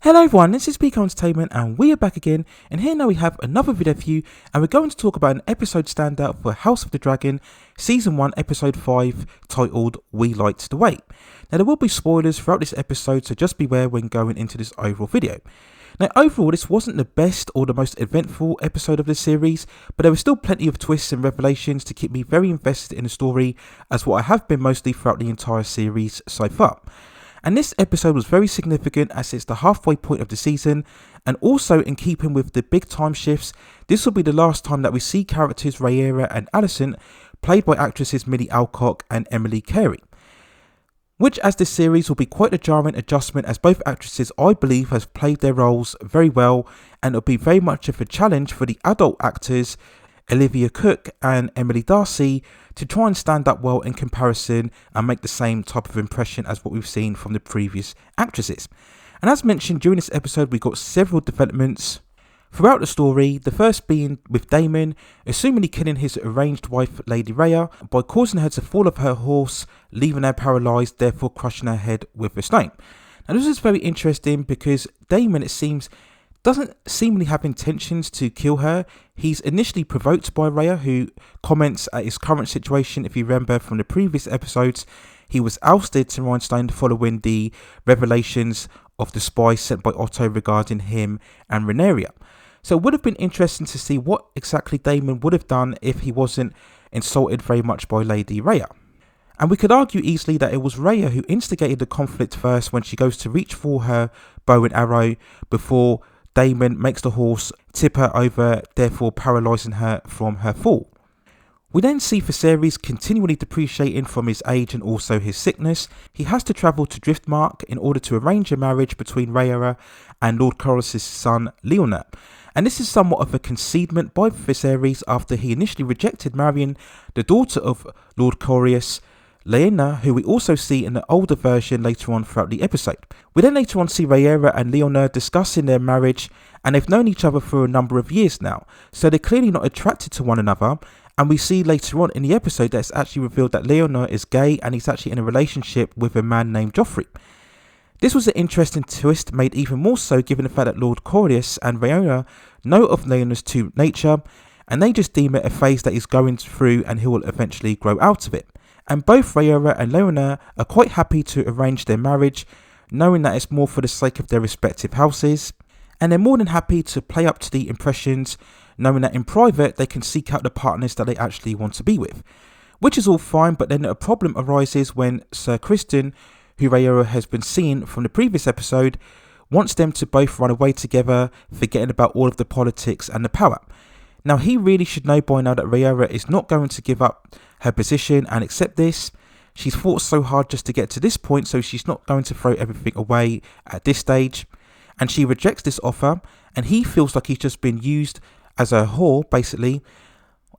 Hello everyone, this is Pico Entertainment and we are back again, and here now we have another video for you, and we're going to talk about an episode standout for House of the Dragon Season 1 Episode 5 titled We Light the Way. Now there will be spoilers throughout this episode, so just beware when going into this overall video. Now overall this wasn't the best or the most eventful episode of the series, but there were still plenty of twists and revelations to keep me very invested in the story, as what I have been mostly throughout the entire series so far. And this episode was very significant as it's the halfway point of the season, and also in keeping with the big time shifts, this will be the last time that we see characters Rhaenyra and Allicent played by actresses Milly Alcock and Emily Carey. Which, as this series, will be quite a jarring adjustment, as both actresses I believe has played their roles very well, and it'll be very much of a challenge for the adult actors Olivia Cooke and Emily Darcy to try and stand up well in comparison and make the same type of impression as what we've seen from the previous actresses. And as mentioned during this episode, we got several developments throughout the story, the first being with Daemon assumingly killing his arranged wife Lady Rhea by causing her to fall off her horse, leaving her paralysed, therefore crushing her head with a stone. Now this is very interesting because Daemon, it seems, doesn't seemingly have intentions to kill her. He's initially provoked by Rhea, who comments at his current situation. If you remember from the previous episodes, he was ousted to Rhinestone following the revelations of the spy sent by Otto regarding him and Rhaenyra. So it would have been interesting to see what exactly Daemon would have done if he wasn't insulted very much by Lady Rhea. And we could argue easily that it was Rhea who instigated the conflict first when she goes to reach for her bow and arrow before Daemon makes the horse tip her over, therefore paralysing her from her fall. We then see Visery continually depreciating from his age and also his sickness. He has to travel to Driftmark in order to arrange a marriage between Rhaenyra and Lord Corlys' son Leonard. And this is somewhat of a concedement by Visery after he initially rejected marrying the daughter of Lord Corlys, Rhaenyra, who we also see in the older version later on throughout the episode. We then later on see Rhaenyra and Leonard discussing their marriage, and they've known each other for a number of years now, so they're clearly not attracted to one another. And we see later on in the episode that it's actually revealed that Leonard is gay and he's actually in a relationship with a man named Joffrey. This was an interesting twist, made even more so given the fact that Lord Corlys and Rhaenyra know of Leonard's true nature, and they just deem it a phase that he's going through and he will eventually grow out of it. And both Rhaenyra and Leonard are quite happy to arrange their marriage, knowing that it's more for the sake of their respective houses, and they're more than happy to play up to the impressions, knowing that in private they can seek out the partners that they actually want to be with. Which is all fine, but then a problem arises when Sir Criston, who Rhaenyra has been seeing from the previous episode, wants them to both run away together, forgetting about all of the politics and the power. Now he really should know by now that Rhaenyra is not going to give up her position and accept this. She's fought so hard just to get to this point, so she's not going to throw everything away at this stage. And she rejects this offer, and he feels like he's just been used as a whore, basically.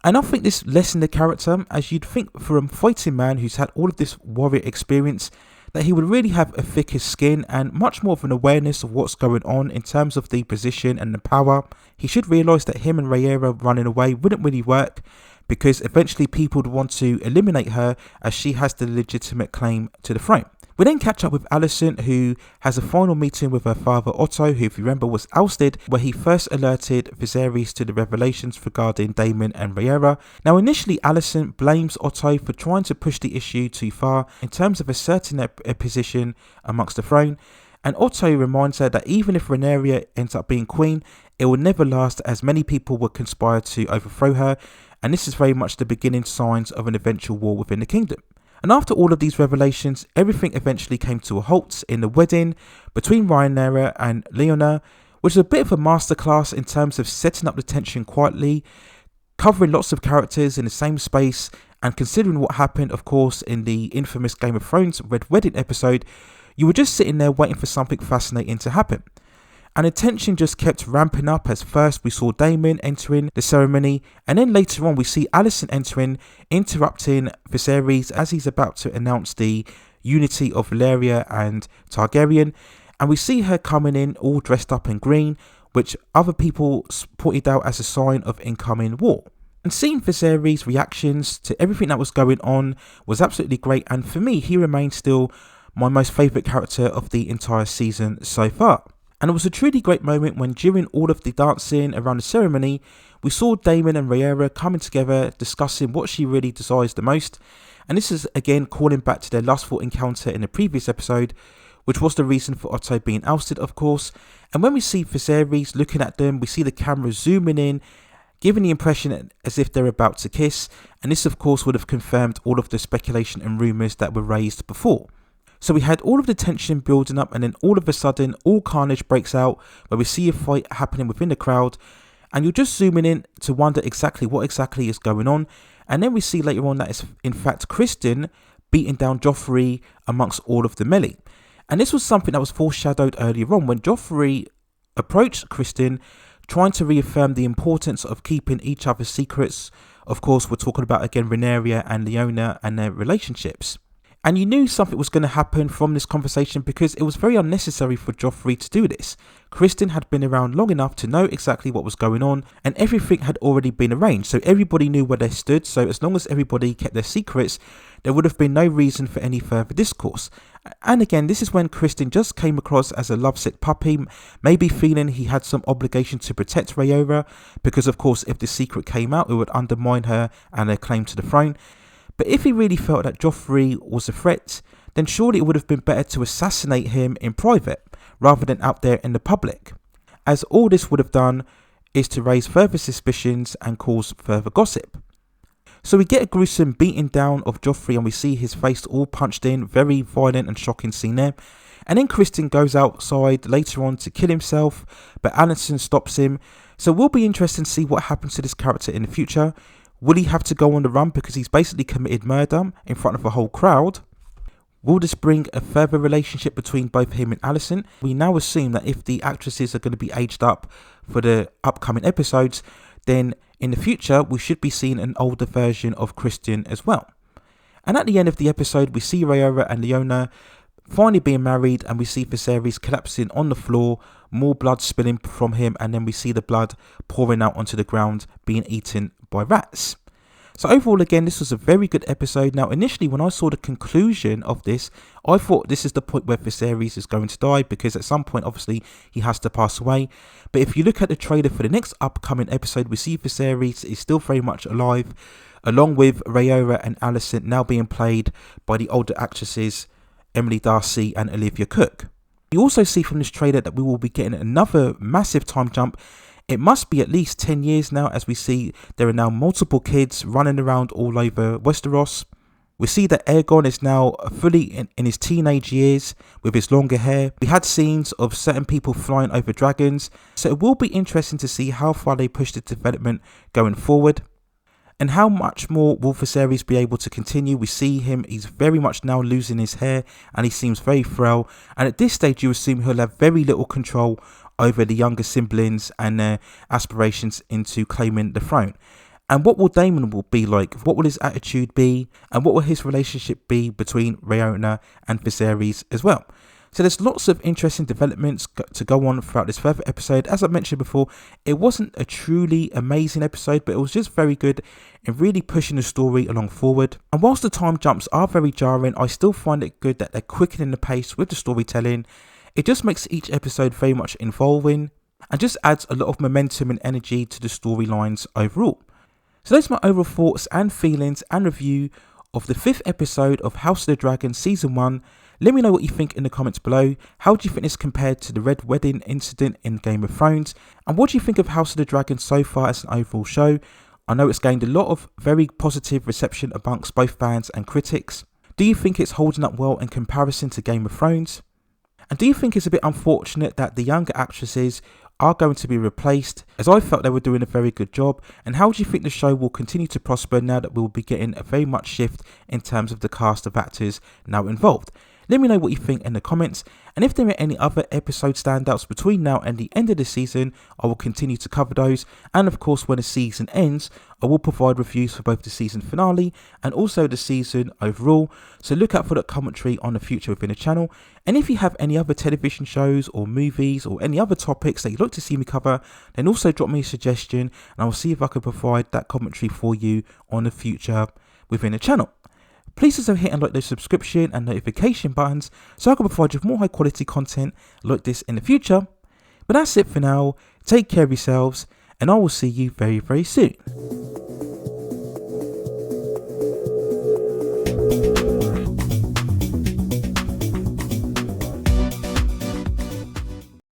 And I think this lessens the character, as you'd think for a fighting man who's had all of this warrior experience, that he would really have a thicker skin and much more of an awareness of what's going on in terms of the position and the power. He should realise that him and Rhaenyra running away wouldn't really work, because eventually people would want to eliminate her as she has the legitimate claim to the throne. We then catch up with Allicent, who has a final meeting with her father Otto, who if you remember was ousted, where he first alerted Viserys to the revelations regarding Daemon and Rhaenyra. Now initially Allicent blames Otto for trying to push the issue too far in terms of asserting a position amongst the throne, and Otto reminds her that even if Rhaenyra ends up being queen, it will never last, as many people would conspire to overthrow her, and this is very much the beginning signs of an eventual war within the kingdom. And after all of these revelations, everything eventually came to a halt in the wedding between Rhaenyra and Leonard, which is a bit of a masterclass in terms of setting up the tension quietly, covering lots of characters in the same space, and considering what happened, of course, in the infamous Game of Thrones Red Wedding episode, you were just sitting there waiting for something fascinating to happen. And the tension just kept ramping up, as first we saw Daemon entering the ceremony, and then later on we see Allicent entering, interrupting Viserys as he's about to announce the unity of Valeria and Targaryen, and we see her coming in all dressed up in green, which other people pointed out as a sign of incoming war. And seeing Viserys' reactions to everything that was going on was absolutely great, and for me he remains still my most favourite character of the entire season so far. And it was a truly great moment when during all of the dancing around the ceremony, we saw Daemon and Rhaenyra coming together discussing what she really desires the most. And this is again calling back to their lustful encounter in the previous episode, which was the reason for Otto being ousted, of course. And when we see Viserys looking at them, we see the camera zooming in, giving the impression as if they're about to kiss. And this, of course, would have confirmed all of the speculation and rumours that were raised before. So we had all of the tension building up, and then all of a sudden, all carnage breaks out, where we see a fight happening within the crowd. And you're just zooming in to wonder exactly what exactly is going on. And then we see later on that it's in fact Criston beating down Joffrey amongst all of the Milly. And this was something that was foreshadowed earlier on when Joffrey approached Criston, trying to reaffirm the importance of keeping each other's secrets. Of course, we're talking about again Rhaenyra and Lyanna and their relationships. And you knew something was going to happen from this conversation because it was very unnecessary for Joffrey to do this. Criston had been around long enough to know exactly what was going on, and everything had already been arranged, so everybody knew where they stood. So as long as everybody kept their secrets, there would have been no reason for any further discourse. And again, this is when Criston just came across as a lovesick puppy, maybe feeling he had some obligation to protect Rhaenyra, because of course if the secret came out, it would undermine her and her claim to the throne. But if he really felt that Joffrey was a threat, then surely it would have been better to assassinate him in private rather than out there in the public, as all this would have done is to raise further suspicions and cause further gossip. So we get a gruesome beating down of Joffrey, and we see his face all punched in, very violent and shocking scene there. And then Criston goes outside later on to kill himself, but Alicent stops him. So it will be interesting to see what happens to this character in the future. Will he have to go on the run because he's basically committed murder in front of a whole crowd? Will this bring a further relationship between both him and Alicent? We now assume that if the actresses are going to be aged up for the upcoming episodes, then in the future we should be seeing an older version of Criston as well. And at the end of the episode, we see Rhaenyra and Lyanna finally being married, and we see Viserys collapsing on the floor, more blood spilling from him, and then we see the blood pouring out onto the ground, being eaten by rats. So overall, again, this was a very good episode. Now, initially, when I saw the conclusion of this, I thought this is the point where Viserys is going to die, because at some point, obviously, he has to pass away. But if you look at the trailer for the next upcoming episode, we see Viserys is still very much alive, along with Rhaenyra and Allicent now being played by the older actresses Emily Darcy and Olivia Cook. You also see from this trailer that we will be getting another massive time jump. It must be at least 10 years now, as we see there are now multiple kids running around all over Westeros. We see that Aegon is now fully in his teenage years with his longer hair. We had scenes of certain people flying over dragons, so it will be interesting to see how far they push the development going forward. And how much more will Viserys be able to continue? We see him, he's very much now losing his hair and he seems very frail. And at this stage, you assume he'll have very little control over the younger siblings and their aspirations into claiming the throne. And what will Daemon will be like? What will his attitude be? And what will his relationship be between Rhaenyra and Viserys as well? So there's lots of interesting developments to go on throughout this further episode. As I mentioned before, it wasn't a truly amazing episode, but it was just very good in really pushing the story along forward. And whilst the time jumps are very jarring, I still find it good that they're quickening the pace with the storytelling. It just makes each episode very much involving and just adds a lot of momentum and energy to the storylines overall. So those are my overall thoughts and feelings and review of the 5th episode of House of the Dragon Season 1. Let me know what you think in the comments below. How do you think this compared to the Red Wedding incident in Game of Thrones? And what do you think of House of the Dragon so far as an overall show? I know it's gained a lot of very positive reception amongst both fans and critics. Do you think it's holding up well in comparison to Game of Thrones? And do you think it's a bit unfortunate that the younger actresses are going to be replaced, as I felt they were doing a very good job? And how do you think the show will continue to prosper now that we will be getting a very much shift in terms of the cast of actors now involved? Let me know what you think in the comments, and if there are any other episode standouts between now and the end of the season, I will continue to cover those. And of course, when the season ends, I will provide reviews for both the season finale and also the season overall, so look out for that commentary on the future within the channel. And if you have any other television shows or movies or any other topics that you'd like to see me cover, then also drop me a suggestion and I will see if I can provide that commentary for you on the future within the channel. Please also hit and like those subscription and notification buttons so I can provide you with more high quality content like this in the future. But that's it for now. Take care of yourselves, and I will see you very, very soon.